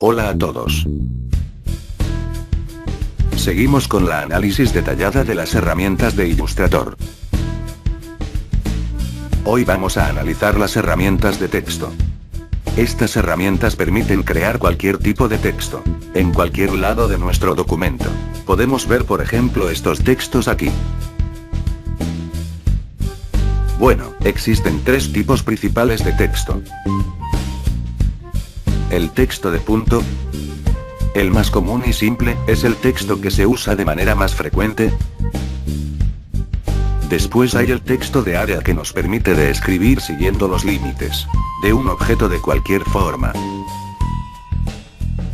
Hola a todos. Seguimos con la análisis detallada de las herramientas de Illustrator. Hoy vamos a analizar las herramientas de texto. Estas herramientas permiten crear cualquier tipo de texto, en cualquier lado de nuestro documento. Podemos ver por ejemplo estos textos aquí. Bueno, existen tres tipos principales de texto. El texto de punto. El más común y simple, es el texto que se usa de manera más frecuente. Después hay el texto de área que nos permite describir siguiendo los límites de un objeto de cualquier forma.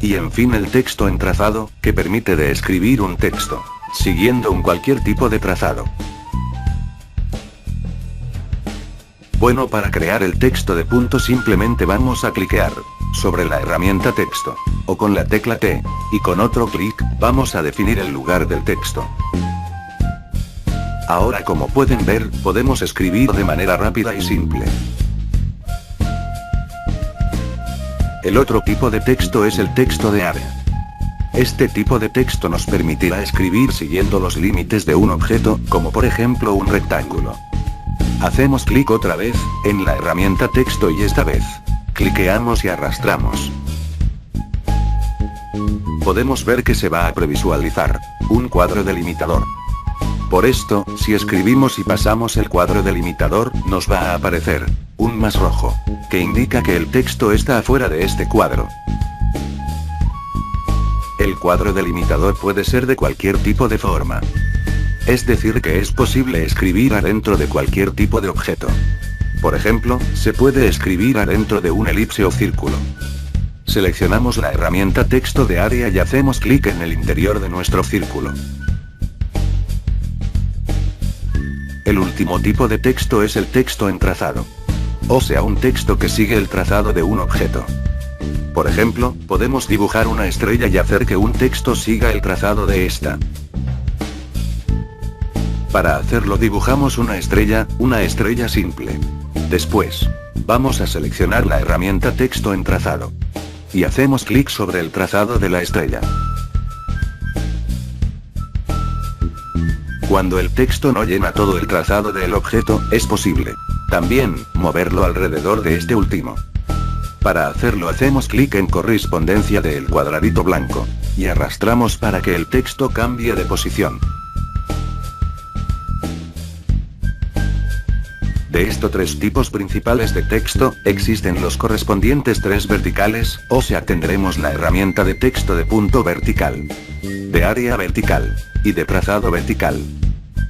Y en fin el texto en trazado, que permite describir un texto, siguiendo cualquier tipo de trazado. Bueno, para crear el texto de punto simplemente vamos a cliquear sobre la herramienta texto, o con la tecla T, y con otro clic, vamos a definir el lugar del texto. Ahora como pueden ver, podemos escribir de manera rápida y simple. El otro tipo de texto es el texto de área. Este tipo de texto nos permitirá escribir siguiendo los límites de un objeto, como por ejemplo un rectángulo. Hacemos clic otra vez, en la herramienta texto y esta vez, cliqueamos y arrastramos. Podemos ver que se va a previsualizar un cuadro delimitador. Por esto, si escribimos y pasamos el cuadro delimitador, nos va a aparecer un más rojo, que indica que el texto está afuera de este cuadro. El cuadro delimitador puede ser de cualquier tipo de forma. Es decir que es posible escribir adentro de cualquier tipo de objeto. Por ejemplo, se puede escribir adentro de un elipse o círculo. Seleccionamos la herramienta texto de área y hacemos clic en el interior de nuestro círculo. El último tipo de texto es el texto en trazado. O sea, un texto que sigue el trazado de un objeto. Por ejemplo, podemos dibujar una estrella y hacer que un texto siga el trazado de esta. Para hacerlo dibujamos una estrella simple. Después, vamos a seleccionar la herramienta texto en trazado. Y hacemos clic sobre el trazado de la estrella. Cuando el texto no llena todo el trazado del objeto, es posible también moverlo alrededor de este último. Para hacerlo hacemos clic en correspondencia del cuadradito blanco, y arrastramos para que el texto cambie de posición. De estos tres tipos principales de texto, existen los correspondientes tres verticales, o sea tendremos la herramienta de texto de punto vertical, de área vertical, y de trazado vertical.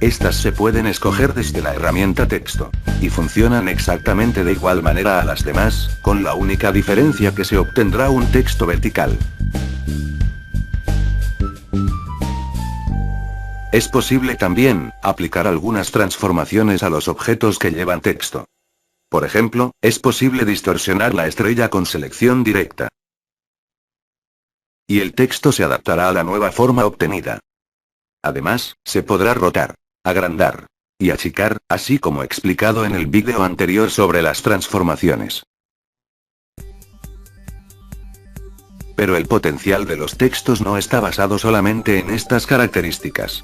Estas se pueden escoger desde la herramienta texto, y funcionan exactamente de igual manera a las demás, con la única diferencia que se obtendrá un texto vertical. Es posible también aplicar algunas transformaciones a los objetos que llevan texto. Por ejemplo, es posible distorsionar la estrella con selección directa. Y el texto se adaptará a la nueva forma obtenida. Además, se podrá rotar, agrandar y achicar, así como explicado en el vídeo anterior sobre las transformaciones. Pero el potencial de los textos no está basado solamente en estas características.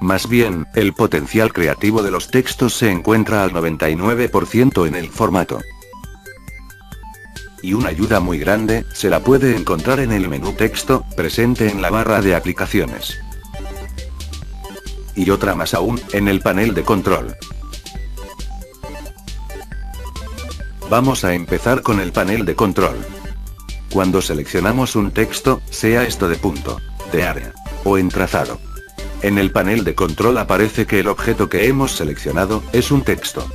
Más bien, el potencial creativo de los textos se encuentra al 99% en el formato. Y una ayuda muy grande, se la puede encontrar en el menú texto, presente en la barra de aplicaciones. Y otra más aún, en el panel de control. Vamos a empezar con el panel de control. Cuando seleccionamos un texto, sea esto de punto, de área, o en trazado. En el panel de control aparece que el objeto que hemos seleccionado, es un texto.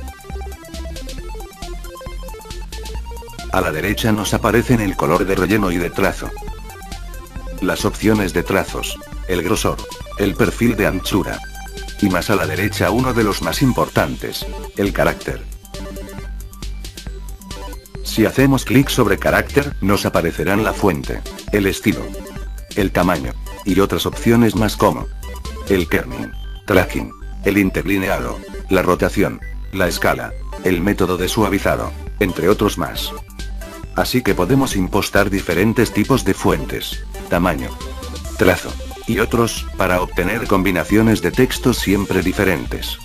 A la derecha nos aparecen el color de relleno y de trazo. Las opciones de trazos, el grosor, el perfil de anchura. Y más a la derecha uno de los más importantes, el carácter. Si hacemos clic sobre carácter, nos aparecerán la fuente, el estilo, el tamaño, y otras opciones más como el kerning, tracking, el interlineado, la rotación, la escala, el método de suavizado, entre otros más. Así que podemos impostar diferentes tipos de fuentes, tamaño, trazo, y otros, para obtener combinaciones de textos siempre diferentes.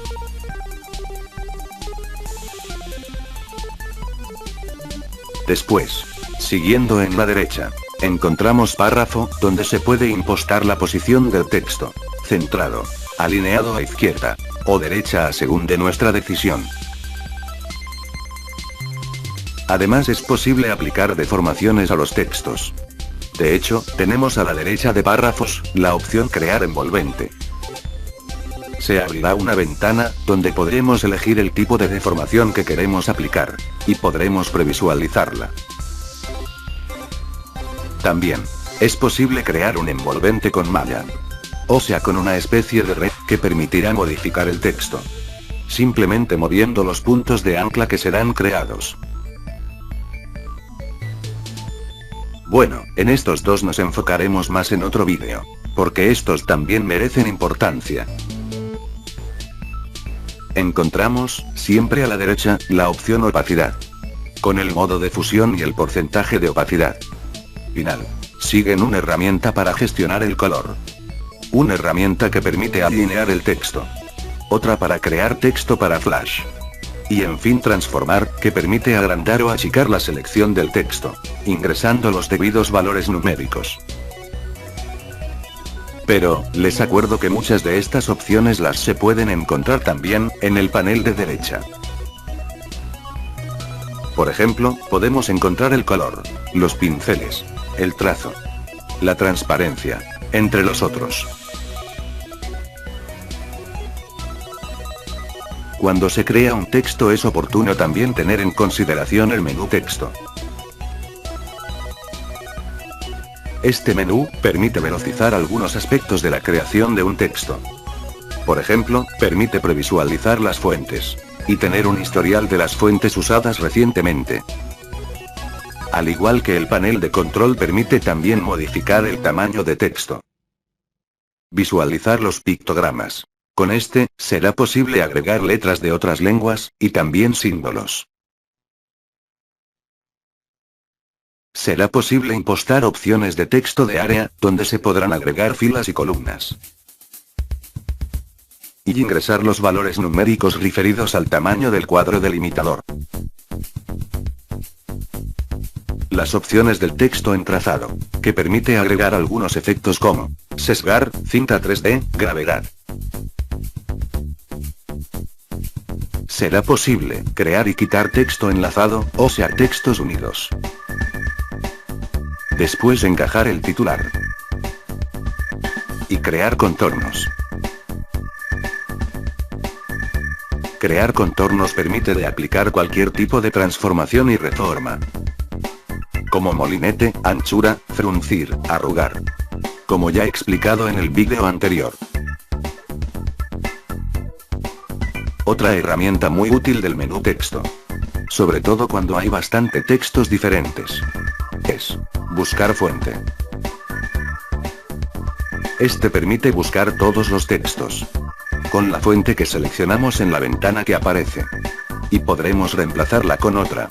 Después, siguiendo en la derecha, encontramos párrafo, donde se puede impostar la posición del texto, centrado, alineado a izquierda, o derecha según de nuestra decisión. Además es posible aplicar deformaciones a los textos. De hecho, tenemos a la derecha de párrafos, la opción crear envolvente. Se abrirá una ventana, donde podremos elegir el tipo de deformación que queremos aplicar, y podremos previsualizarla. También, es posible crear un envolvente con malla. O sea, con una especie de red, que permitirá modificar el texto. Simplemente moviendo los puntos de ancla que serán creados. Bueno, en estos dos nos enfocaremos más en otro vídeo, porque estos también merecen importancia. Encontramos, siempre a la derecha, la opción opacidad. Con el modo de fusión y el porcentaje de opacidad. Final. Siguen una herramienta para gestionar el color. Una herramienta que permite alinear el texto. Otra para crear texto para Flash. Y en fin transformar, que permite agrandar o achicar la selección del texto, ingresando los debidos valores numéricos. Pero, les acuerdo que muchas de estas opciones las se pueden encontrar también, en el panel de derecha. Por ejemplo, podemos encontrar el color, los pinceles, el trazo, la transparencia, entre los otros. Cuando se crea un texto es oportuno también tener en consideración el menú texto. Este menú permite velocizar algunos aspectos de la creación de un texto. Por ejemplo, permite previsualizar las fuentes, y tener un historial de las fuentes usadas recientemente. Al igual que el panel de control permite también modificar el tamaño de texto. Visualizar los pictogramas. Con este, será posible agregar letras de otras lenguas, y también símbolos. Será posible impostar opciones de texto de área, donde se podrán agregar filas y columnas. Y ingresar los valores numéricos referidos al tamaño del cuadro delimitador. Las opciones del texto en trazado, que permite agregar algunos efectos como sesgar, cinta 3D, gravedad. Será posible crear y quitar texto enlazado, o sea, textos unidos. Después encajar el titular. Y crear contornos. Crear contornos permite de aplicar cualquier tipo de transformación y reforma. Como molinete, anchura, fruncir, arrugar. Como ya he explicado en el vídeo anterior. Otra herramienta muy útil del menú texto. Sobre todo cuando hay bastante textos diferentes. Es buscar fuente. Este permite buscar todos los textos. Con la fuente que seleccionamos en la ventana que aparece. Y podremos reemplazarla con otra.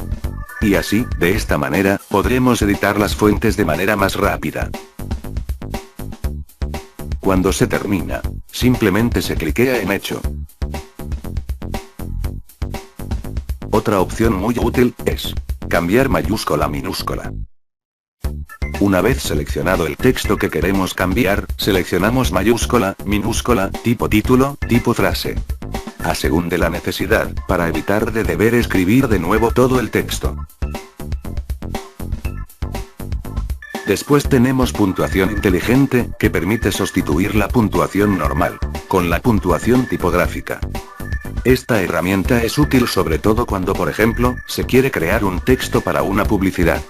Y así, de esta manera, podremos editar las fuentes de manera más rápida. Cuando se termina, simplemente se cliquea en Hecho. Otra opción muy útil, es cambiar mayúscula a minúscula. Una vez seleccionado el texto que queremos cambiar, seleccionamos mayúscula, minúscula, tipo título, tipo frase. A según de la necesidad, para evitar de deber escribir de nuevo todo el texto. Después tenemos puntuación inteligente, que permite sustituir la puntuación normal, con la puntuación tipográfica. Esta herramienta es útil sobre todo cuando, por ejemplo, se quiere crear un texto para una publicidad.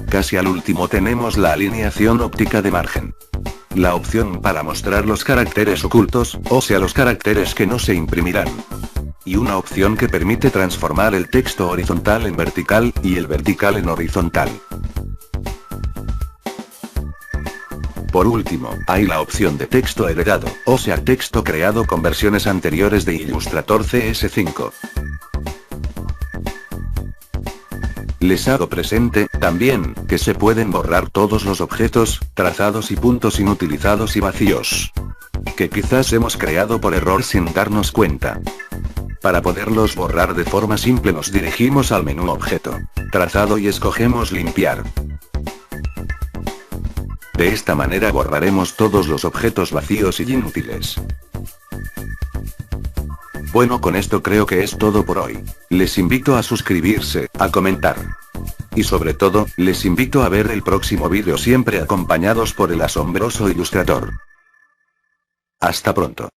Casi al último tenemos la alineación óptica de margen. La opción para mostrar los caracteres ocultos, o sea los caracteres que no se imprimirán. Y una opción que permite transformar el texto horizontal en vertical, y el vertical en horizontal. Por último, hay la opción de texto heredado, o sea texto creado con versiones anteriores de Illustrator CS5. Les hago presente, también, que se pueden borrar todos los objetos, trazados y puntos inutilizados y vacíos que quizás hemos creado por error sin darnos cuenta. Para poderlos borrar de forma simple nos dirigimos al menú Objeto, Trazado y escogemos Limpiar. De esta manera borraremos todos los objetos vacíos y inútiles. Bueno, con esto creo que es todo por hoy. Les invito a suscribirse, a comentar. Y sobre todo, les invito a ver el próximo vídeo siempre acompañados por el asombroso ilustrador. Hasta pronto.